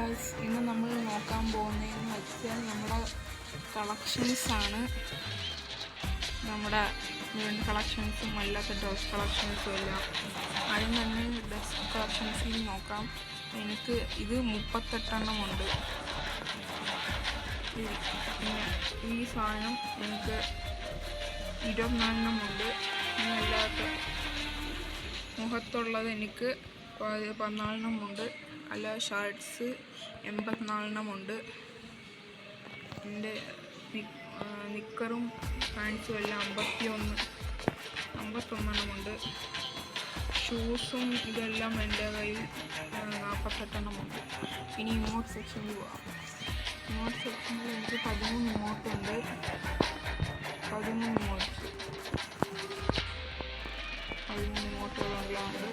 Guys, ഇന്ന് നമ്മൾ നോക്കാൻ പോകുന്നതെന്ന് വെച്ചാൽ നമ്മുടെ കളക്ഷൻസാണ്. നമ്മുടെ കളക്ഷൻസും അല്ലാത്ത ഡ്രസ് കളക്ഷൻസും എല്ലാം. ആദ്യം തന്നെ ഡ്രസ് കളക്ഷൻസിൽ നോക്കാം. എനിക്ക് ഇത് 38 ഉണ്ട്. ഈ സാധനം എനിക്ക് 24 ഉണ്ട്. അല്ലാത്ത മുഖത്തുള്ളത് എനിക്ക് 14 ഉണ്ട്. അല്ല ഷർട്ട്സ് 84 ഉണ്ട്. എൻ്റെ നിക്കറും പാൻസും എല്ലാം 51 ഉണ്ട്. ഷൂസും ഇതെല്ലാം എൻ്റെ കയ്യിൽ 48 ഉണ്ട്. ഇനി ഇമോട്ട് സെക്ഷനിൽ പോവാം. ഇമോട്ട് സെക്ഷനിൽ എനിക്ക് 13 ഇമോട്ടുണ്ട്. 13 ഇമോട്ടുകളുണ്ട്.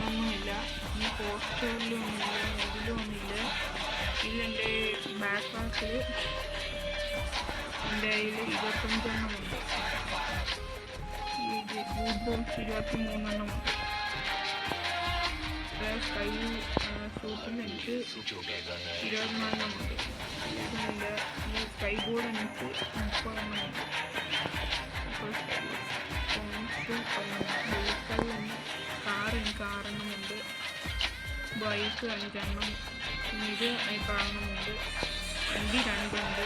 ഒന്നുമില്ല, ഈ പോസ്റ്ററിലൊന്നുമില്ല, ഇതിലൊന്നുമില്ല. ഇതിലെൻ്റെ ബാക്ക് പാക്കിൽ എൻ്റെ കയ്യിൽ 25 ഉണ്ട്. ഈ ഗുഡ് ബോൾസ് 23 ഉണ്ട്. സ്കൈ സൂട്ടിൽ എനിക്ക് 24 ഉണ്ട്. ഇതിൻ്റെ ഈ സ്കൈ ബോർഡ് എനിക്ക് 30 ഉണ്ട്. കാർ എനിക്ക് 6 ഉണ്ട്. ബൈക്ക് 5 ഇത് 6 ഉണ്ട്. വണ്ടി 2 ഉണ്ട്.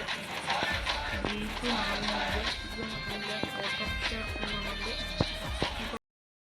ജീപ്പ് 4 ഉണ്ട്. ഇത് നല്ല ഓട്ടോറിക്ഷ 1 ഉണ്ട്.